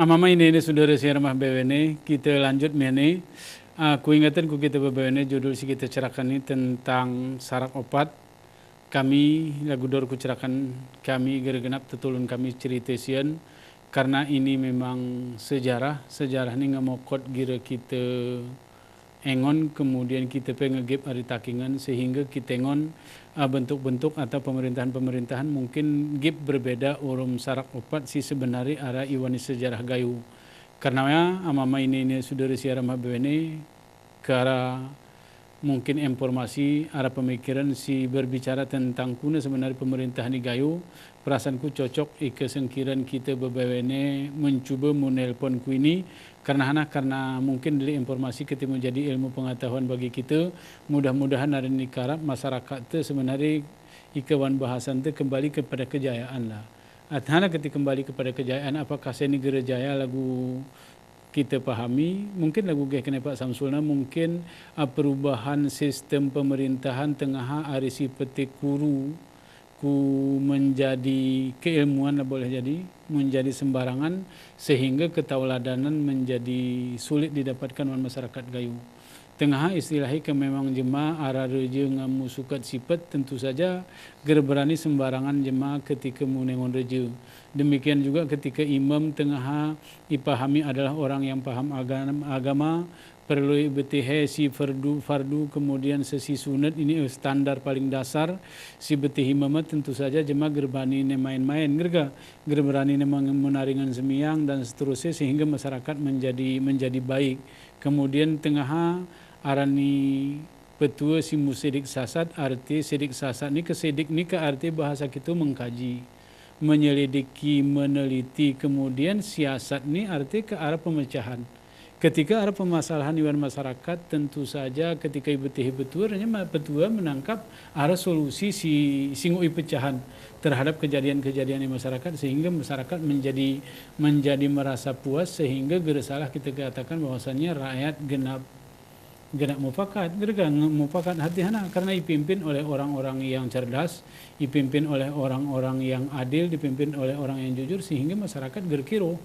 Amama ini saudara saya ramah BWN, kita lanjut mene. Aku ingatan ku kita BWN judul si kita cerahkan ini tentang sarak opat. Kami lagu dor ku cerahkan kami gergenap tetulun kami cerita sian karena ini memang sejarah ini ngamokot gira kita engon kemudian kita pengegep ari takingan sehingga kita engon bentuk-bentuk atau pemerintahan mungkin gip berbeda urum sarak opat si sebenarnya ara iwani sejarah gayu karena amama ini saudara siaram habene ke arah mungkin informasi arah pemikiran si berbicara tentang kuna sebenarnya pemerintahan gayu perasaanku cocok ike sengkiran kita bebewene mencoba menelpon ku ini karena mungkin dari informasi kita menjadi ilmu pengetahuan bagi kita mudah-mudahan hari ini karap masyarakat itu sebenarnya ikawan bahasan itu kembali kepada kejayaan lah atana ketika kembali kepada kejayaan apakah seni gerejaya lagu kita pahami mungkin lagu kena Pak Samsulna mungkin perubahan sistem pemerintahan tengah arisi petik ku menjadi keilmuan lah boleh jadi menjadi sembarangan sehingga ketauladanan menjadi sulit didapatkan oleh masyarakat gayu tengah istilahnya memang jemaah arah reje ngamu sukat sifat tentu saja berani sembarangan jemaah ketika menengon reje demikian juga ketika imam tengah dipahami adalah orang yang paham agama perlu betihe si fardu kemudian sesi sunat ini standar paling dasar si betihi mamat tentu saja jemaah gerbani ne main-main gerberani ne menaringan semiyang dan seterusnya sehingga masyarakat menjadi baik kemudian tengah arani petua si musidik sasat arti sidik sasat ni kesidik ni ke arti bahasa kita mengkaji menyelidiki meneliti kemudian siasat ni arti ke arah pemecahan ketika ada permasalahan di masyarakat tentu saja ketika betul petua menangkap arah solusi si singui pecahan terhadap kejadian-kejadian di masyarakat sehingga masyarakat menjadi merasa puas sehingga geresalah kita katakan bahwasannya rakyat genap mufakat hati-hati karena dipimpin oleh orang-orang yang cerdas dipimpin oleh orang-orang yang adil dipimpin oleh orang yang jujur sehingga masyarakat gerkiro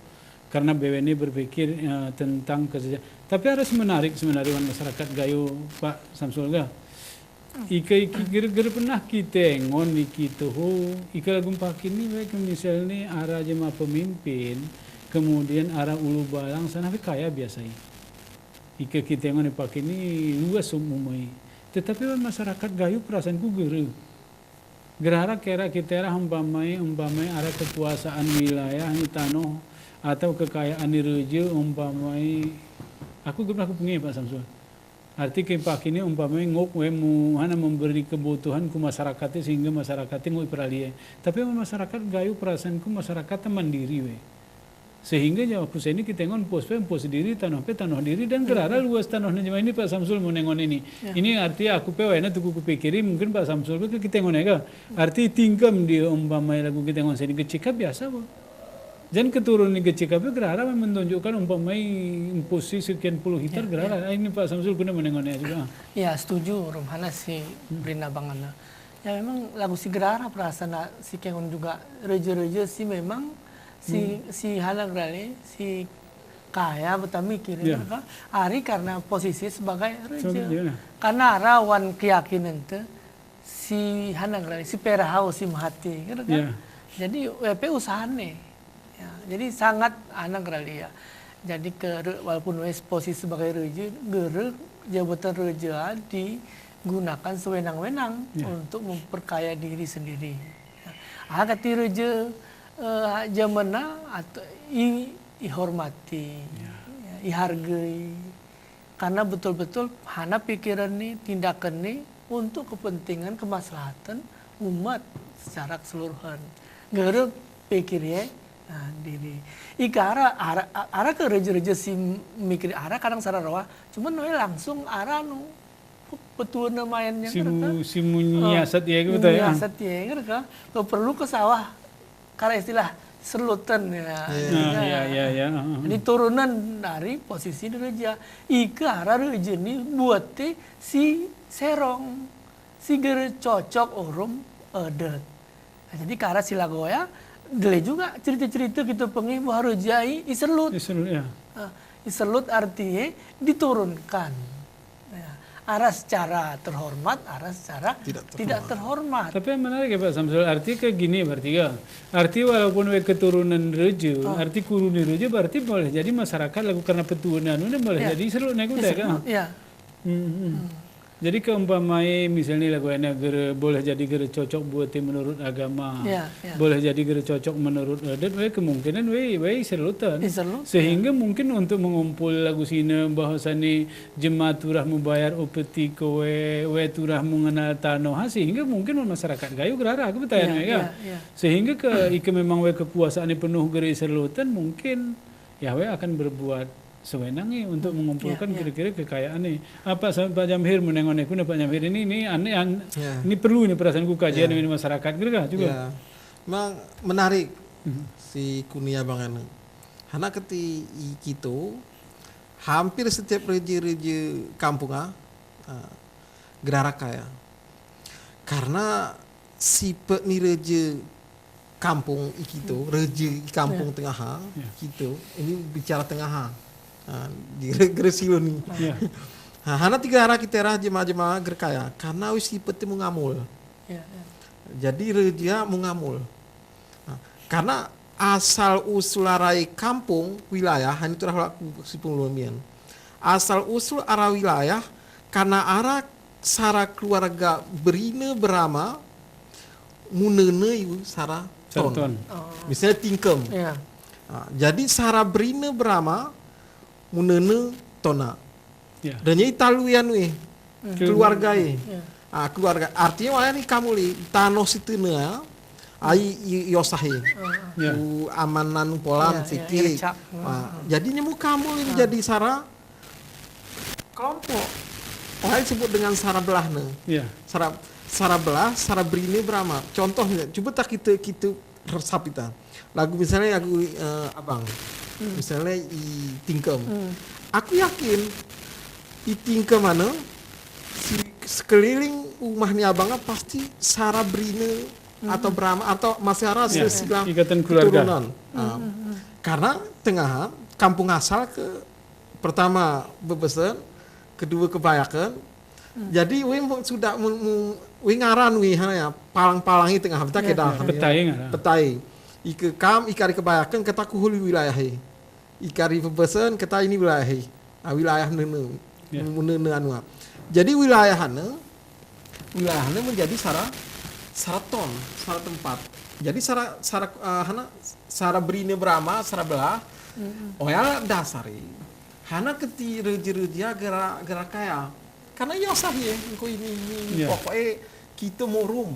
karena BWN berpikir tentang kesejahteraan. Tapi ada menarik sebenarnya masyarakat gayo Pak Samsul ga. Ika ger pernah kita ngon kita ika lagu pakin ni baik misalnya arah jemaah pemimpin kemudian arah ulu balang sana kaya biasa ika kita ngon pakin ni luas umumai. Tetapi masyarakat gayo perasaanku gerara kira kita umpamai arah kekuasaan wilayah ni tanoh atau kekayaan reja umpamai aku pengen Pak Samsul arti kepak ini umpamai ngok hana memberi kebutuhan ku masyarakat sehingga masyarakat ngoi peralia tapi masyarakat gayu perasaanku masyarakat mandiri sehingga jawab ini kita ngon pos diri tanah diri dan gerara luas tanahnya jemaah ini Pak Samsul mau nengon ini ini arti aku pewena tuh ku pikirin mungkin Pak Samsul kita ngon arti tingkam di umpamai lagu kita ngon sini kecikap biasa dan keturunan GCKP gerara menunjukkan umpamai posisi sekian puluh hektar gerara. Ini Pak Samsul kuna menengonnya juga. Ya setuju Romhana si Brina Bangana. Ya memang lagu si gerara perasaan si kengon juga reje-reje si memang si halang rale si kaya betami kira hari karena posisi sebagai reje. Karena rawan keyakinan tu si halang rale si perahau si mahati kan. Jadi WP usahane. Ya, jadi sangat anak kali ya. Jadi walaupun posisi sebagai reja, jabatan reja digunakan sewenang-wenang untuk memperkaya diri sendiri. Kati reja zamana atau ihormati, dihargai, karena betul-betul hana pikiran ni, tindakan ni untuk kepentingan kemaslahatan umat secara keseluruhan. Gerek pikirnya diri. Ika ara ke reja-reja si mikir ara kadang sararawa, cuman noe langsung ara nu betul namayannya si munyiasat ya gitu ya. Munyiasat ya kan. Lo perlu ke sawah karena istilah selutan ya. Ini turunan dari posisi reja. Ika ara reja ni buat si serong si gere cocok orum adat. Jadi karena silagoya dele juga cerita-cerita kita pengih bahwa rejai iselut. Ya. Iselut artinya diturunkan. Ya. Arah secara terhormat, arah secara tidak terhormat. Tapi yang menarik ya Pak Samsul, arti kayak gini berarti ya. Arti walaupun we keturunan reje, arti kuruni reje berarti boleh jadi masyarakat lagu karena petuanan ini boleh jadi selut naik udah kan? Ya. Jadi keumpamai misalnya lagu enak boleh jadi gere cocok buat menurut agama, boleh jadi gere cocok menurut adat, kemungkinan we selutan. Sehingga mungkin untuk mengumpul lagu sini bahwasanya jemaat turah membayar upeti ke we turah mengenal tanoha, sehingga mungkin masyarakat gayu gerara aku bertanya ya. Sehingga ike memang we kekuasaan penuh gere selutan, mungkin ya we akan berbuat sewenangnya untuk mengumpulkan kira-kira kekayaan nih. Apa Pak Jamhir menengok Pak Jamhir ini aneh ini perlu ini perasaanku kajian ini masyarakat kira juga. Memang menarik si kunia bangan. Karena ketika hampir setiap reje-reje kampung gerara kaya. Karena si ni reje kampung itu, reje kampung tengah gitu. Ini bicara tengah. Di Gresilo nih. Hana tiga arah kita jemaah-jemaah gerkaya karena wis peti mengamul. Jadi reja mengamul. Karena asal usul arai kampung wilayah hanya itu adalah si pengulumian. Asal usul arah wilayah karena arah sara keluarga berine berama munene yu sara ton. Misalnya tingkem. Jadi sara berine berama munene tona. Dan ini taluyan keluarga keluarga artinya mana nih kamu li tano situna ai yosahi amanan polan siti. Jadi nyemu kamu ini jadi sara kelompok. Orang disebut dengan sara belahna. Sara belah, sara berine berama. Contohnya, coba tak kita resap kita. Lagu misalnya lagu abang. Misalnya i tingkem. Aku yakin i tingkem mana si sekeliling rumahnya abangnya pasti sara berine atau berama atau masih ada silsilah ikatan keluarga. Karena tengah kampung asal ke pertama bebesan, kedua kebayakan. Jadi sudah ngaran ya palang-palangi tengah kita kedah. Petai. Ikari kebayakan kata kuhuli wilayah. Ikari bebesan kata ini wilayah. Wilayah nene. Nene Jadi wilayahnya menjadi sara tempat. Jadi sara berine berama, sara belah. Oh ya dasari. Hana keti reja gerak kaya. Karena ya sah ya, ini pokoknya kita murum.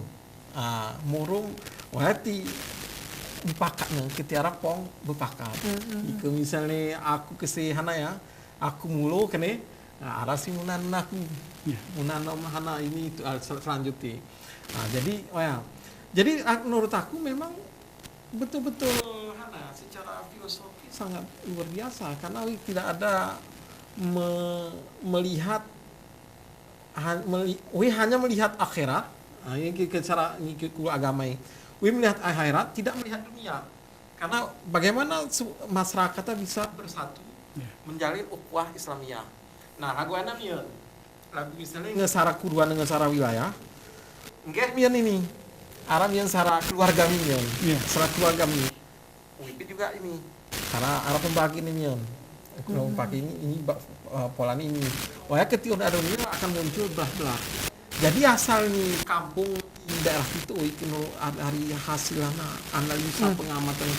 Murum wati bepakatnya ketiara pong bepakat. Jika misalnya aku kesehana ya, aku mulu kene ada si munan aku. Munan hana ini itu selanjutnya. Jadi menurut aku memang betul-betul hana secara filosofi sangat luar biasa karena tidak ada melihat hanya melihat akhirat. Ini cara agama ini. Melihat akhirat, tidak melihat dunia. Karena bagaimana masyarakat bisa bersatu menjalin ukhuwah Islamiyah. Nah, lagu ana mian. Lagu misalnya ngesara kuruan dengan sara wilayah. Nggih mian ini. Ara mian sara keluarga mian. Sara keluarga mian. Wipit juga ini. Karena ara pembagi ini mian. Kalau pakai ini pola ini. Wah, ketika ada dunia akan muncul belah-belah. Jadi asal nih kampung di daerah itu hari hasilana analisa pengamatan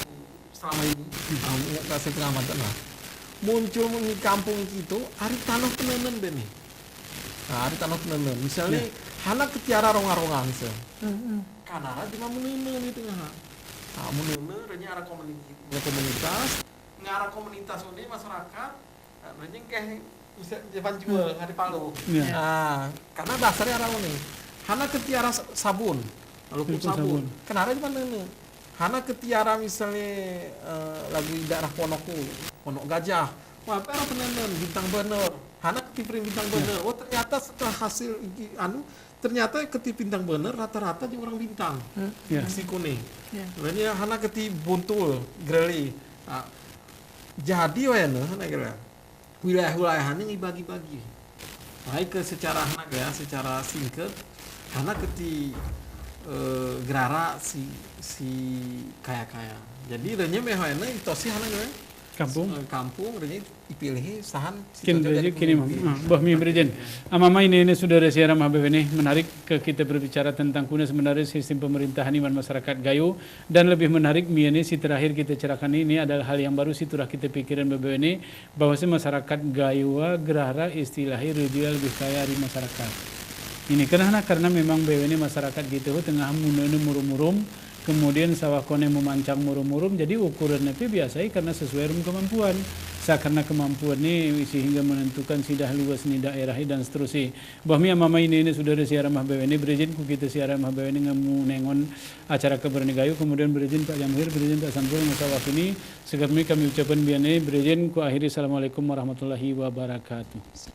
selama ini kasih pengamatan lah muncul di kampung itu hari tanah penenen benih. Hari tanah penenen misalnya hana ketiara ronga-rongan karena cuma menenen di tengah. Menenen renya arah komunitas ngarah komunitas ini masyarakat renya kayak bisa Jepan juga hari Palu. Karena dasarnya orang ini. Hana ketiara sabun, lalu sabun. Kenapa di mana ini? Hana ketiara misalnya lagi daerah Ponok Gajah. Wah, apa penenen bintang bener. Hana aktif ring bintang bener. Oh ternyata setelah hasil ternyata keti bintang bener rata-rata di orang bintang. Ya. Si kuning. Ya. Sebenarnya hana keti buntul greli. Jadi wena hana kira wilayah-wilayahannya dibagi-bagi. Baik ke secara hana ya, secara singkat hana keti gerara si kaya-kaya. Jadi renya mehana itosi hana kira kampung renya dipilih sahan kini bah mi berjen amama ini sudah siaran mahbeb ini menarik ke kita berbicara tentang kuna sebenarnya sistem pemerintahan iman masyarakat Gayo, dan lebih menarik ini si terakhir kita cerahkan ini adalah hal yang baru si turah kita pikiran bebe ini bahwa masyarakat Gayo gerara istilahnya rejia lebih kaya dari masyarakat ini karena memang bebe ini masyarakat gitu tengah munene murum-murum. Kemudian sawah kone memancang murum-murum, jadi ukurannya itu biasanya karena sesuai dengan kemampuan. Karena kemampuan ini sehingga menentukan sidah luas ni daerah dan seterusnya. Bahmi mama ini sudah ada siaran mahbebe ini berizin ku kita siaran mahbebe ini ngamu nengon acara Keberani Gayo, kemudian berizin Pak Jamhir, berizin Pak Sampul masawak ini. Sekarang kami ucapkan biane berizin ku akhiri assalamualaikum warahmatullahi wabarakatuh.